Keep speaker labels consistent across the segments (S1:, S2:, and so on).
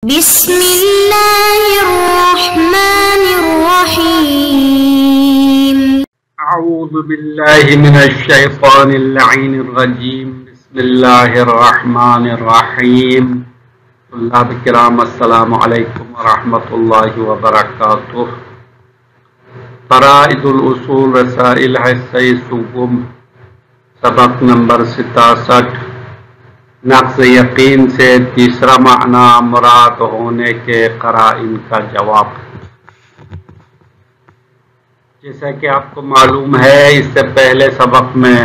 S1: بسم الله الرحمن الرحيم.
S2: أعوذ بالله من الشيطان اللعين الرجيم. بسم الله الرحمن الرحيم. طلاب الكرام السلام علیکم ورحمۃ اللہ وبرکاتہ. فرائض الاصول رسائل حصہ سوم سبق نمبر 67. نقص یقین سے تیسرا معنی مراد ہونے کے قرائن کا جواب. جیسا کہ آپ کو معلوم ہے اس سے پہلے سبق میں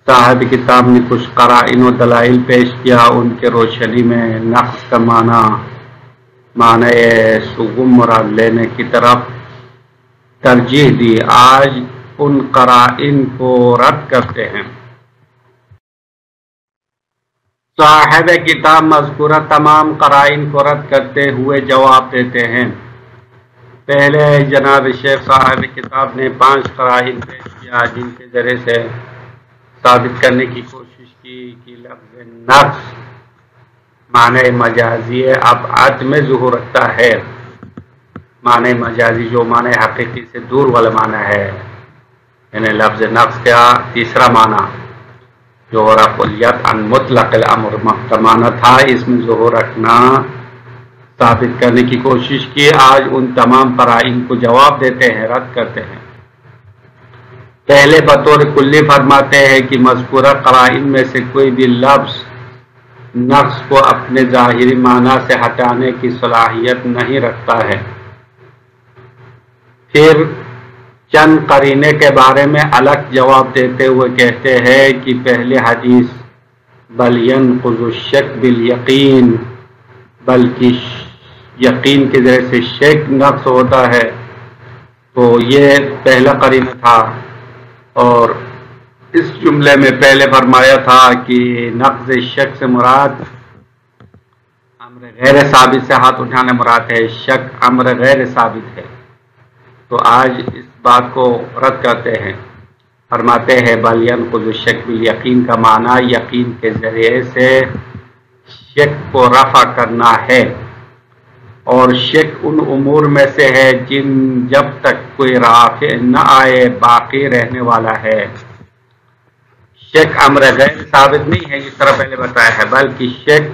S2: صاحب کتاب نے کچھ قرائن و دلائل پیش کیا، ان کے روشنی میں نقص کا معنی سوم مراد لینے کی طرف ترجیح دی. آج ان قرائن کو رد کرتے ہیں. صاحب کتاب مذکورہ تمام قرائن کو رد کرتے ہوئے جواب دیتے ہیں. پہلے جناب شیخ صاحب کتاب نے 5 قرائن پیش کیا جن کے ذریعے سے ثابت کرنے کی کوشش کی کہ لفظ نقص معنی مجازی ابعد میں ظہور رکھتا ہے. معنی مجازی جو معنی حقیقی سے دور والا معنی ہے، یعنی لفظ نقص کا تیسرا معنی جو رفع الیت عن مطلق الامر کا معنی تھا، اس میں ظہور رکھنا ثابت کرنے کی کوشش کی. آج ان تمام قرائن کو جواب دیتے ہیں، رد کرتے ہیں. پہلے بطور کلی فرماتے ہیں کہ مذکورہ قرائن میں سے کوئی بھی لفظ نقص کو اپنے ظاہری معنی سے ہٹانے کی صلاحیت نہیں رکھتا ہے. پھر چند قرینے کے بارے میں الگ جواب دیتے ہوئے کہتے ہیں کہ پہلی حدیث بل ينقض الشک بالیقین، بلکہ یقین کے ذریعے سے شک نقص ہوتا ہے، تو یہ پہلا قرینہ تھا. اور اس جملے میں پہلے فرمایا تھا کہ نقض شک سے مراد امر غیر ثابت سے ہاتھ اٹھانا مراد ہے، شک امر غیر ثابت ہے. تو آج اس بات کو رد کرتے ہیں. فرماتے ہیں بل ينقض الشک بالیقین کا معنی یقین کے ذریعے سے شک کو رفع کرنا ہے، اور شک ان امور میں سے ہے جن جب تک کوئی رافع نہ آئے باقی رہنے والا ہے. شک امر غیر ثابت نہیں ہے جس طرح پہلے بتایا ہے، بلکہ شک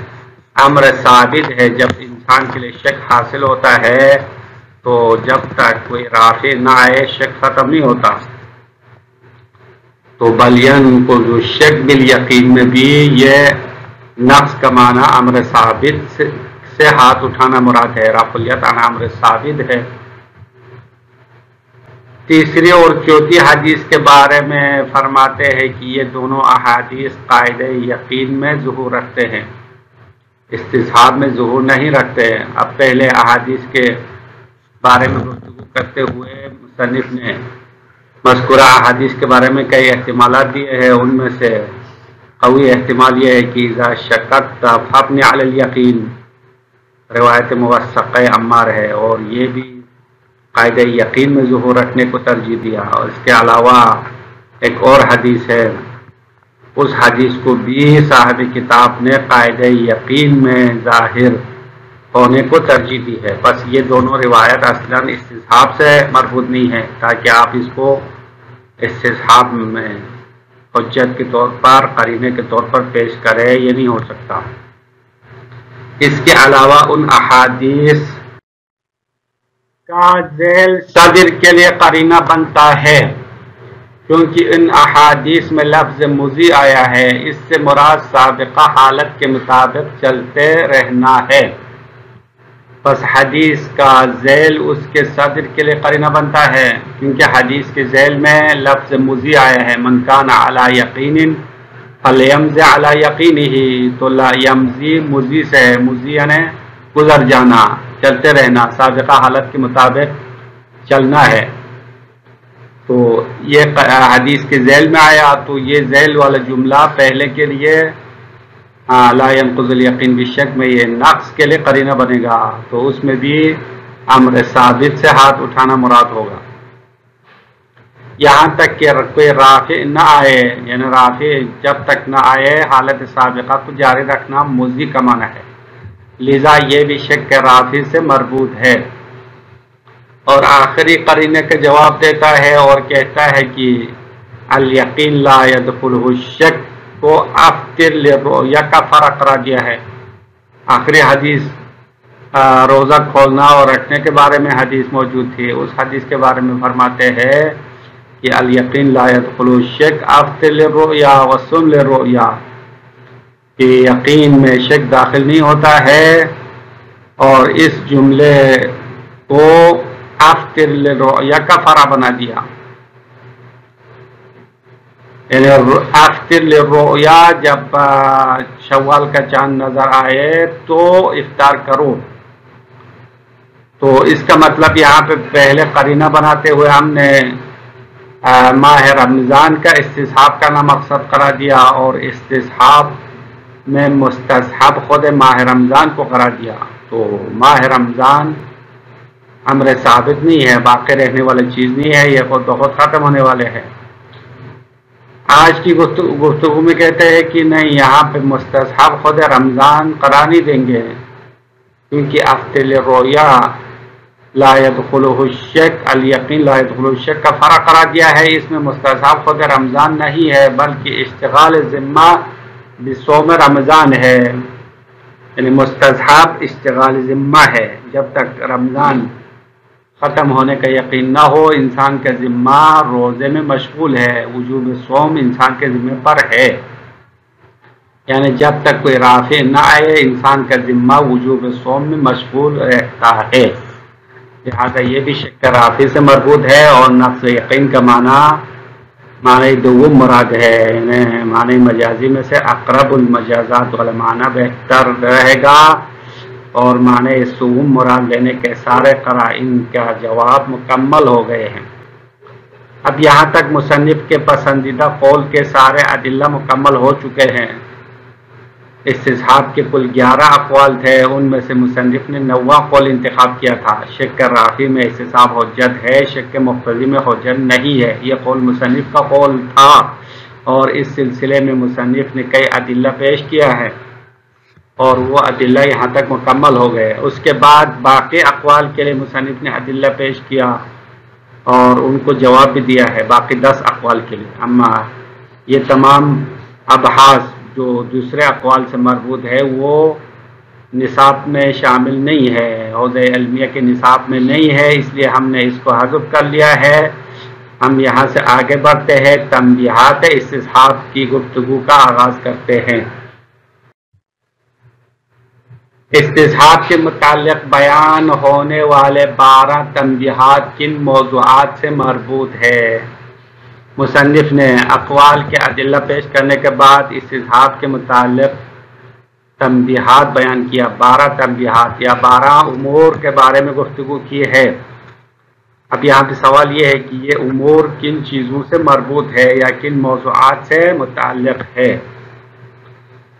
S2: امر ثابت ہے. جب انسان کے لیے شک حاصل ہوتا ہے تو جب تک کوئی رافع نہ آئے شک ختم نہیں ہوتا. تو بل ينقض الشک بالیقین میں بھی یہ نقص کا معنی امر ثابت سے ہاتھ اٹھانا مراد ہے، رفع الیت عن امر ثابت ہے. تیسری اور چوتھی حدیث کے بارے میں فرماتے ہیں کہ یہ دونوں احادیث قاعدہ یقین میں ظہور رکھتے ہیں، استصحاب میں ظہور نہیں رکھتے ہیں. اب پہلے احادیث کے بارے میں گفتگو کرتے ہوئے مصنف نے مذکورہ احادیث کے بارے میں کئی احتمالات دیے ہیں. ان میں سے قوی احتمال یہ ہے کہ اذا شککت فابنی علی الیقین، روایت موثقہ عمار ہے، اور یہ بھی قاعدہ یقین میں ظہور رکھنے کو ترجیح دیا. اور اس کے علاوہ ایک اور حدیث ہے، اس حدیث کو بھی صاحب کتاب نے قاعدہ یقین میں ظاہر ہونے کو ترجیح دی ہے. بس یہ دونوں روایت اصلاً استصحاب سے مربوط نہیں ہے تاکہ آپ اس کو استصحاب میں حجت کے طور پر قرینے کے طور پر پیش کریں، یہ نہیں ہو سکتا. اس کے علاوہ ان احادیث کا ذیل صدر کے لیے قرینہ بنتا ہے کیونکہ ان احادیث میں لفظ مضی آیا ہے. اس سے مراد سابقہ حالت کے مطابق چلتے رہنا ہے. پس حدیث کا ذیل اس کے صدر کے لیے قرینہ بنتا ہے کیونکہ حدیث کے ذیل میں لفظ مضی آیا ہے. من کان علی یقین فلیمضی علی یقینہ، تو لا یمضی مضی سے ہے، مضی یعنی گزر جانا، چلتے رہنا، سابقہ حالت کے مطابق چلنا ہے. تو یہ حدیث کے ذیل میں آیا، تو یہ ذیل والا جملہ پہلے کے لیے لا ينقض الیقین بالشک میں یہ نقص کے لیے قرینہ بنے گا، تو اس میں بھی امر ثابت سے ہاتھ اٹھانا مراد ہوگا. یہاں تک کہ کوئی رافع نہ آئے، یعنی رافع جب تک نہ آئے حالت سابقہ کو جاری رکھنا مضی کا معنی ہے. لذا یہ بھی شک رافع سے مربوط ہے۔ اور آخری قرینے کا جواب دیتا ہے اور کہتا ہے کہ الیقین لا يدخلہ الشک کو افطر للرؤیا کا فرق کرا دیا ہے۔ آخری حدیث روزہ کھولنا اور رکھنے کے بارے میں حدیث موجود تھی، اس حدیث کے بارے میں فرماتے ہیں کہ الیقین لا يدخلہ الشک افطر للرؤیا وصم للرؤیا، کہ یقین میں شک داخل نہیں ہوتا ہے، اور اس جملے کو افطر للرؤیا کا فرع بنا دیا، یعنی افطر للرؤیا جب شوال کا چاند نظر آئے تو افطار کرو۔ تو اس کا مطلب یہاں پہ پہلے قرینہ بناتے ہوئے ہم نے ماہ رمضان کا استصحاب کا نام مقصد قرار دیا، اور استصحاب میں مستصحب خود ماہ رمضان کو قرار دیا۔ تو ماہ رمضان امر ثابت نہیں ہے، باقی رہنے والی چیز نہیں ہے، یہ خود بخود ختم ہونے والے ہیں۔ آج کی گفتگو میں کہتے ہیں کہ نہیں، یہاں پہ مستصحب خود رمضان قرار نہیں دیں گے، کیونکہ افطر للرؤیا لا يدخلہ الشک الیقین لا يدخلہ الشک کا فرق قرار دیا ہے۔ اس میں مستصحب خود رمضان نہیں ہے، بلکہ اشتغال ذمہ بصوم رمضان ہے، یعنی مستصحب اشتغال ذمہ ہے۔ جب تک رمضان ختم ہونے کا یقین نہ ہو، انسان کا ذمہ روزے میں مشغول ہے، وجوب صوم انسان کے ذمہ پر ہے، یعنی جب تک کوئی رافع نہ آئے انسان کا ذمہ وجوب صوم میں مشغول رہتا ہے۔ لہذا یہ بھی شک رافع سے مربوط ہے، اور نقص یقین کا معنی دوم مراد ہے، یعنی معنی مجازی میں سے اقرب المجازات والا معنی بہتر رہے گا، اور معنی سوم مراد لینے کے سارے قرائن کا جواب مکمل ہو گئے ہیں۔ اب یہاں تک مصنف کے پسندیدہ قول کے سارے ادلہ مکمل ہو چکے ہیں۔ استصحاب کے کل 11 اقوال تھے، ان میں سے مصنف نے 9واں قول انتخاب کیا تھا۔ شک رافع میں استصحاب حجت ہے، شک مقتضی میں حجت نہیں ہے، یہ قول مصنف کا قول تھا، اور اس سلسلے میں مصنف نے کئی ادلہ پیش کیا ہے، اور وہ ادلہ یہاں تک مکمل ہو گئے۔ اس کے بعد باقی اقوال کے لیے مصنف نے ادلہ پیش کیا اور ان کو جواب بھی دیا ہے، باقی 10 اقوال کے لیے۔ اما یہ تمام ابحاث جو دوسرے اقوال سے مربوط ہے وہ نصاب میں شامل نہیں ہے، حوزہ علمیہ کے نصاب میں نہیں ہے، اس لیے ہم نے اس کو حذف کر لیا ہے۔ ہم یہاں سے آگے بڑھتے ہیں، تنبیہات استصحاب کی گفتگو کا آغاز کرتے ہیں۔ استصحاب کے متعلق بیان ہونے والے 12 تنبیہات کن موضوعات سے مربوط ہے؟ مصنف نے اقوال کے ادلہ پیش کرنے کے بعد استصحاب کے متعلق تنبیہات بیان کیا۔ 12 تنبیہات یا 12 امور کے بارے میں گفتگو کی ہے۔ اب یہاں پہ سوال یہ ہے کہ یہ امور کن چیزوں سے مربوط ہے یا کن موضوعات سے متعلق ہے؟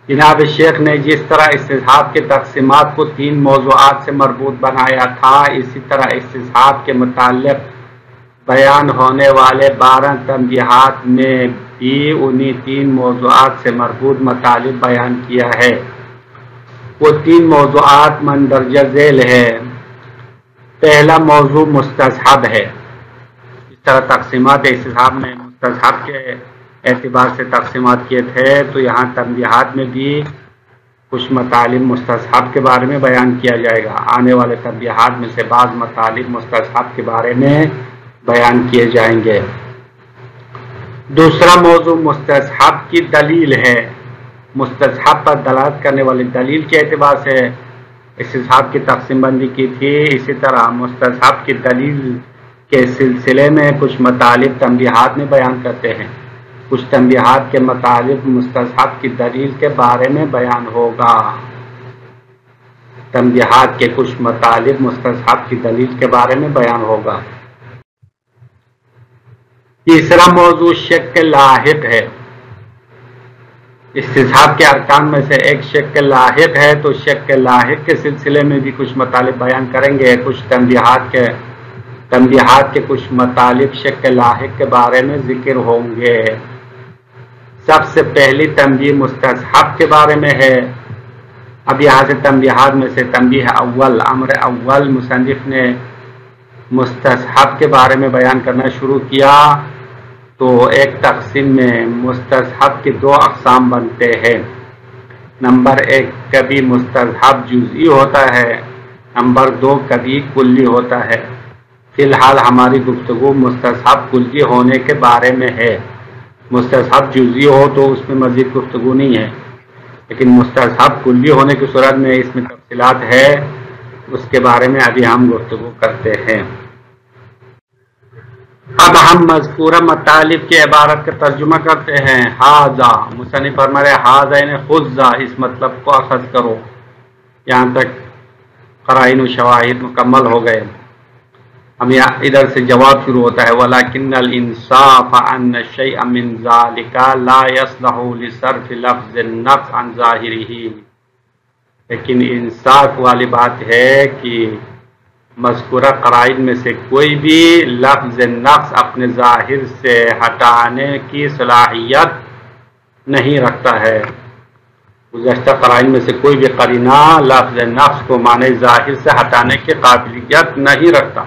S2: جناب شیخ نے جس طرح استصحاب کے تقسیمات کو 3 موضوعات سے مربوط بنایا تھا، اسی طرح استصحاب کے متعلق بیان ہونے والے 12 تنبیہات میں بھی انہی 3 موضوعات سے مربوط مطالب بیان کیا ہے۔ وہ 3 موضوعات مندرجہ ذیل ہے۔ پہلا موضوع مستصحب ہے۔ اس طرح تقسیمات استصحاب میں مستصحب کے اعتبار سے تقسیمات کیے تھے، تو یہاں تنبیہات میں بھی کچھ مطالب مستصحب کے بارے میں بیان کیا جائے گا۔ آنے والے تنبیہات میں سے بعض مطالب مستصحب کے بارے میں بیان کیے جائیں گے۔ دوسرا موضوع مستصحب کی دلیل ہے۔ مستصحب پر دلالت کرنے والی دلیل کے اعتبار سے استصحاب کی تقسیم بندی کی تھی، اسی طرح مستصحب کی دلیل کے سلسلے میں کچھ مطالب تنبیہات میں بیان کرتے ہیں۔ کچھ تنبیہات کے مطالب مستصحب کی دلیل کے بارے میں بیان ہوگا۔ تنبیہات کے کچھ مطالب مستصحب کی دلیل کے بارے میں بیان ہوگا۔ تیسرا موضوع شک لاحق ہے۔ استصحاب کے ارکان میں سے ایک شک لاحق ہے، تو شک لاحق کے سلسلے میں بھی کچھ مطالب بیان کریں گے۔ کچھ تنبیہات کے کچھ مطالب شک لاحق کے بارے میں ذکر ہوں گے۔ سب سے پہلی تنبیہ مستصحب کے بارے میں ہے۔ اب یہاں سے تنبیہات میں سے تنبیہ اول، امر اول، مصنف نے مستصحب کے بارے میں بیان کرنا شروع کیا تو ایک تقسیم میں مستصحب کے دو اقسام بنتے ہیں۔ نمبر ایک، کبھی مستحب جزئی ہوتا ہے، نمبر دو کبھی کلی ہوتا ہے۔ فی الحال ہماری گفتگو مستحب کلی ہونے کے بارے میں ہے۔ مستحب جزئی ہو تو اس میں مزید گفتگو نہیں ہے، لیکن مستحب کلی ہونے کی صورت میں اس میں تفصیلات ہے، اس کے بارے میں ابھی ہم گفتگو کرتے ہیں۔ اب ہم مذکورہ مطالب کی عبارت کا ترجمہ کرتے ہیں۔ ھذا، مصنف فرما رہے ھذا یعنی خذ، اس مطلب کو اخذ کرو۔ یہاں تک قرائن و شواہد مکمل ہو گئے۔ ہم یہاں ادھر سے جواب شروع ہوتا ہے، وَلَكِنَّ الْإِنصَافَ أَنَّ الشَّيْءَ مِنْ ذَلِكَ لَا يَصْلُحُ لِصَرْفِ لَفْظِ النَّقْصِ عَنْ ظَاهِرِهِ، لیکن انصاف والی بات ہے کہ مذکورہ قرائن میں سے کوئی بھی لفظ نقص اپنے ظاہر سے ہٹانے کی صلاحیت نہیں رکھتا ہے۔ گزشتہ قرائن میں سے کوئی بھی قرینہ لفظ نقص کو معنی ظاہر سے ہٹانے کی قابلیت نہیں رکھتا۔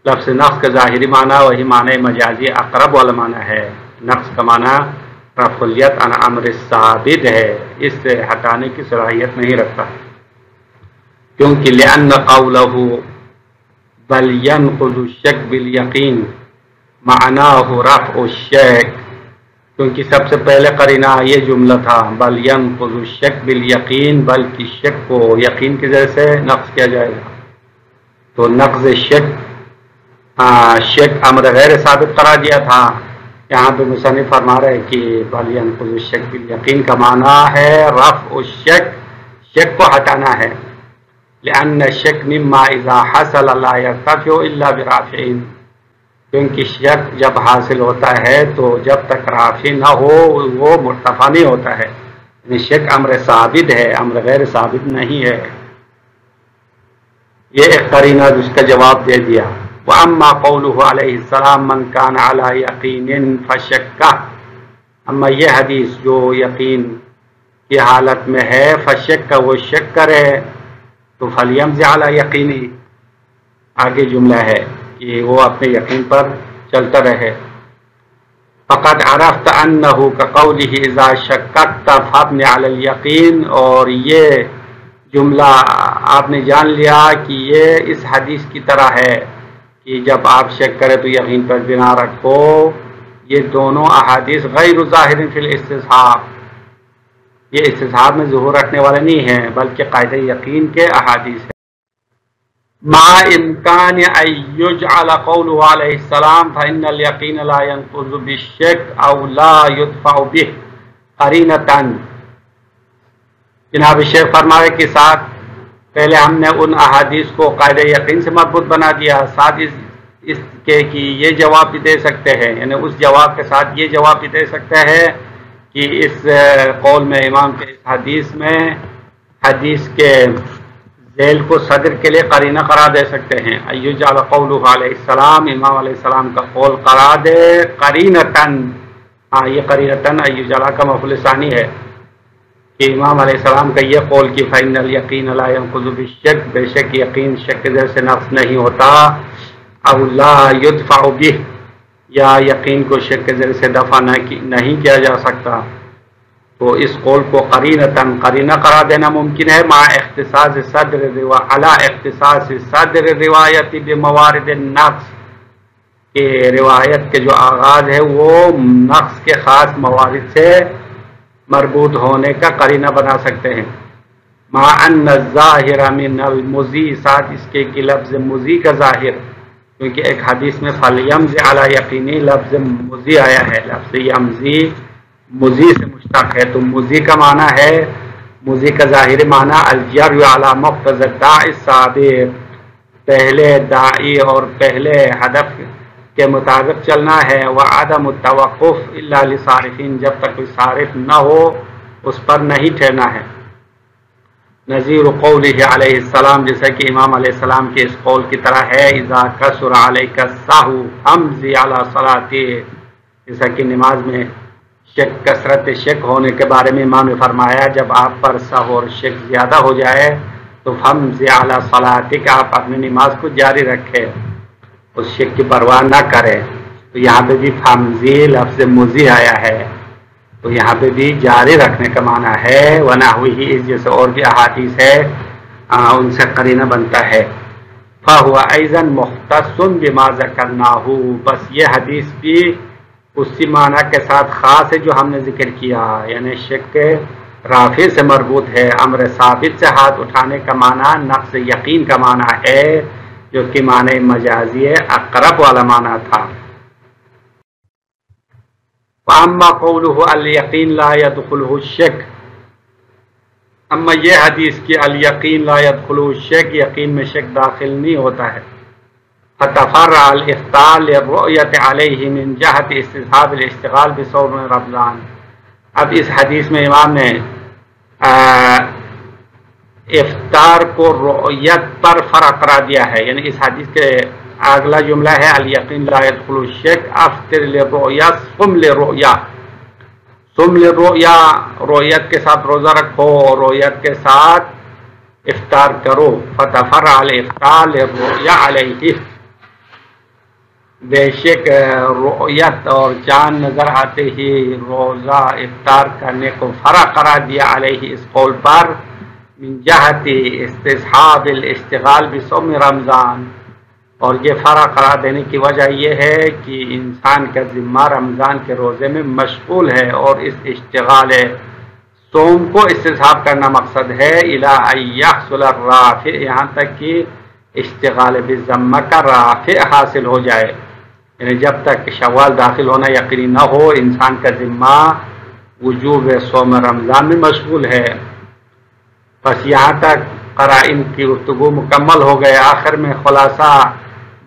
S2: لفظ نقص کا ظاہری معنی وہی معنی مجازی اقرب والا معنی ہے۔ نقص کا معنی رفعیت عن امر ثابت ہے، اس سے ہٹانے کی صلاحیت نہیں رکھتا، کیونکہ لأن قولہ بل ينقض الشک بالیقین معناہ رفع الشک، کیونکہ سب سے پہلے قرینہ یہ جملہ تھا بل ينقض الشک بالیقین، بلکہ شک کو یقین کی ذریعے سے نقص کیا جائے گا، تو نقض شک امر غیر ثابت قرار دیا تھا۔ یہاں پہ مصنف فرما رہے کہ بل ينقض الشک بالیقین کا معنی ہے رفع الشک، شک کو ہٹانا ہے۔ لأن الشک مما اذا حصل لا يرتفع الا برافع، کیونکہ شک جب حاصل ہوتا ہے تو جب تک رافع نہ ہو وہ مرتفع نہیں ہوتا ہے، یعنی شک امر ثابت ہے، امر غیر ثابت نہیں ہے۔ یہ ایک قرینہ جس کا جواب دے دیا۔ وَأَمَّا قَوْلُهُ عَلَيْهِ السَّلَامُ مَنْ كَانَ عَلَى يَقِينٍ فَشَكَّ، اما یہ حدیث جو یقین کی حالت میں ہے فشک وہ شک کرے تو فَلْيَمْزِ عَلَى يَقِينِهِ، آگے جملہ ہے کہ وہ اپنے یقین پر چلتا رہے۔ فَقَدْ عَرَفْتَ أَنَّهُ كَقَوْلِهِ إِذَا شَكَّكْتَ فَابْنِ عَلَى الْيَقِينِ، اور یہ جملہ آپ نے جان لیا کہ یہ اس حدیث کی طرح ہے کہ جب آپ شک کرے تو یقین پر بنا رکھو۔ یہ دونوں احادیث غیر ظاہر فی الاستصحاب، یہ استصحاب میں ظہور رکھنے والے نہیں ہیں بلکہ قاعدہ یقین کے احادیث ہیں۔ مع امکان ان یجعل قوله علیہ السلام فإن اليقین لا ينقض بالشک او لا يدفع به قرینۃ، جناب شیخ فرمائے کے ساتھ پہلے ہم نے ان احادیث کو قاعدہ یقین سے مربوط بنا دیا، ساتھ اس کے کہ یہ جواب بھی دے سکتے ہیں، یعنی اس جواب کے ساتھ یہ جواب بھی دے سکتے ہیں کہ اس قول میں امام کے اس حدیث میں حدیث کے ذیل کو صدر کے لیے قرینہ قرار دے سکتے ہیں۔ ایجعل قولہ علیہ السلام، امام علیہ السلام کا قول قرار دے قرینتن، یہ قرینتن ایجعل کا مفعول ثانی ہے کہ امام علیہ السلام کا یہ قول کہ فإن اليقین لا ينقض بالشک، بے شک یقین شک کے ذریعے سے نقص نہیں ہوتا، او لا يدفع به، یا یقین کو شک کے ذریعے سے دفع نہیں کیا جا سکتا، تو اس قول کو قرینتاً قرینہ قرار دینا ممکن ہے، مع اختصاص صدر علی اختصاص صدر روایت بموارد النقص، کہ روایت کے جو آغاز ہے وہ نقص کے خاص موارد سے مربوط ہونے کا قرینہ بنا سکتے ہیں۔ مع ان الظاہر من المضی، ساتھ اس کے کہ لفظ مضی کا ظاہر، کیونکہ ایک حدیث میں فَلْيَمْزِ عَلَى یقینی لفظ مضی آیا ہے، لفظ یمزی مضی سے مشتق ہے، تو مضی کا معنی ہے، مضی کا ظاہری معنی الجری علی مقتضی الداعی السابق، پہلے داعی اور پہلے ہدف کے مطابق چلنا ہے، وعدم التوقف الا لصارفین، جب تک کوئی صارف نہ ہو اس پر نہیں ٹھہرنا ہے۔ نظیر قولہ علیہ السلام، جیسا کہ امام علیہ السلام کے اس قول کی طرح ہے، اذا کثر علیک السہو فامضی علی صلاتہ، جیسا کہ نماز میں شک کثرت شک ہونے کے بارے میں امام نے فرمایا جب آپ پر سہو اور شک زیادہ ہو جائے تو فمض علی صلاتک، آپ اپنی نماز کو جاری رکھے، اس شک کی پرواہ نہ کرے۔ تو یہاں پہ بھی فمضی لفظ مضی آیا ہے، تو یہاں پہ بھی جاری رکھنے کا معنی ہے، ونحوہ، اس جیسے اور بھی احادیث ہے ان سے قرینہ بنتا ہے۔ فَهُوَ أَيْضًا مُخْتَصٌ بِمَا ذَكَرْنَاهُ، بس یہ حدیث بھی اسی معنی کے ساتھ خاص ہے جو ہم نے ذکر کیا، یعنی شک کے رافع سے مربوط ہے۔ امر ثابت سے ہاتھ اٹھانے کا معنی نقص یقین کا معنی ہے، جو کہ معنی مجازی اقرب والا معنی تھا۔ فَأَمَّا قَوْلُهُ الْيَقِينُ لَا يَدْخُلُهُ الشَّكُّ، اما یہ حدیث کی الیقین لا يدخلُهُ الشَّكُّ، یقین میں شک داخل نہیں ہوتا ہے۔ فَتَفَرَّعَ الْإِفْطَارُ لِلرُّؤْيَةِ عَلَيْهِ مِنْ جَهَةِ اسْتِحْبَابِ الاشتغال بصوم رمضان۔ اب اس حدیث میں امام نے افطار کو رؤیت پر فرع قرار دیا ہے، یعنی اس حدیث کے اگلا جملہ ہے الیقین لا يدخل الشک، افطر للرؤیا صم للرؤیا، صم للرؤیا، رؤیت کے ساتھ روزہ رکھو، رؤیت کے ساتھ افطار کرو۔ فتفرع الافطار للرؤیا علیہ، بے شک رؤیت اور چاند نظر آتے ہی روزہ افطار کرنے کو فرع قرار دیا علیہ، اس قول پر، من جہت استصحاب الاشتغال بصوم رمضان، اور یہ فرع قرار دینے کی وجہ یہ ہے کہ انسان کا ذمہ رمضان کے روزے میں مشغول ہے، اور اس اشتغال صوم کو استصحاب کرنا مقصد ہے، الی ان یحصل الرافع، یہاں تک کہ اشتغال بالذمہ کا رافع حاصل ہو جائے، یعنی جب تک شوال داخل ہونا یقینی نہ ہو انسان کا ذمہ وجوب صوم رمضان میں مشغول ہے۔ بس یہاں تک قرائن کی گفتگو مکمل ہو گئے۔ آخر میں خلاصہ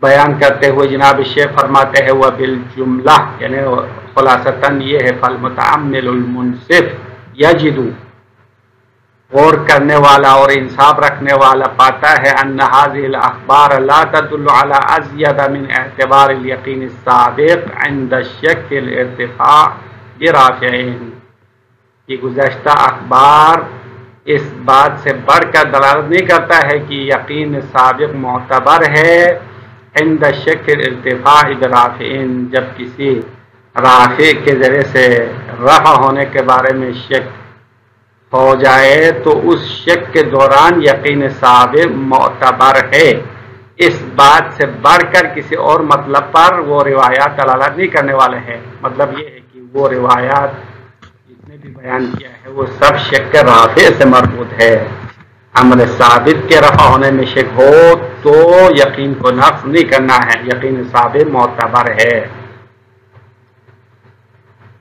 S2: بیان کرتے ہوئے جناب شیخ فرماتے ہیں وہ بالجملہ، یعنی خلاصتاً یہ ہے فالمتعمل المنصف یجد، غور کرنے والا اور انصاف رکھنے والا پاتا ہے ان هذه الاخبار لا تدل على ازید من اعتبار الیقین السابق عند الشک فی الارتفاع برافعین، یہ گزشتہ اخبار اس بات سے بڑھ کر دلالت نہیں کرتا ہے کہ یقین سابق معتبر ہے عند الشک فی الارتفاع برافعین، جب کسی رافع کے ذریعے سے رفع ہونے کے بارے میں شک ہو جائے تو اس شک کے دوران یقین سابق معتبر ہے، اس بات سے بڑھ کر کسی اور مطلب پر وہ روایات دلالت نہیں کرنے والے ہیں۔ مطلب یہ ہے کہ وہ روایات جتنے بھی بیان کیا ہے وہ سب شک کے رافع سے مربوط ہے۔ امر ثابت کے رفع ہونے میں شک ہو تو یقین کو نقص نہیں کرنا ہے، یقین ثابت معتبر ہے۔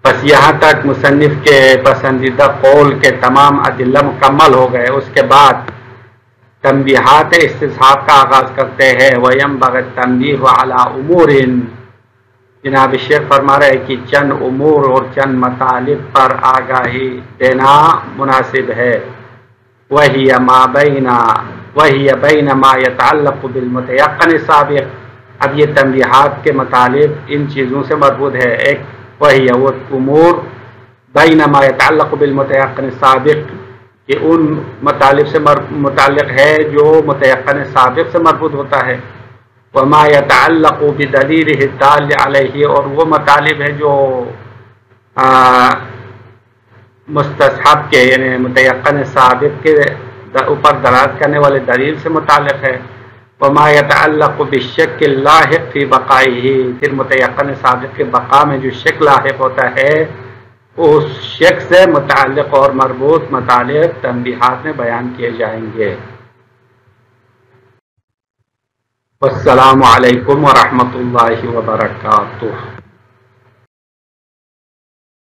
S2: بس یہاں تک مصنف کے پسندیدہ قول کے تمام ادلہ مکمل ہو گئے۔ اس کے بعد تنبیہات استصحاب کا آغاز کرتے ہیں۔ وَيَنبَغِي التَّنبِيهُ عَلَى أُمُورٍ، جناب شیخ فرما رہے کہ چند امور اور چند مطالب پر آگاہی دینا مناسب ہے۔ وَهِيَ بَيْنَ مَا يَتَعَلَّقُ بِالْمُتَيَقِّنِ السَّابِقِ، اب یہ تنبیہات کے مطالب ان چیزوں سے مربوط ہے۔ ایک وہی وہ امور بین ما یتعلق بالمتیقن السابق، کہ ان مطالب سے متعلق ہے جو متیقن سابق سے مربوط ہوتا ہے۔ وما یتعلق بدلیلہ الدال علیہ، اور وہ مطالب ہے جو مستصحب کے یعنی متیقن سابق کے اوپر دلالت کرنے والے دلیل سے متعلق ہے۔ وما يتعلق بالشک اللاحق فی بقائہ، پھر متیقن سابق کے بقا میں جو شک لاحق ہوتا ہے اس شک سے متعلق اور مربوط مطالب تنبیہات میں بیان کیے جائیں گے۔ والسلام علیکم ورحمۃ اللہ وبرکاتہ۔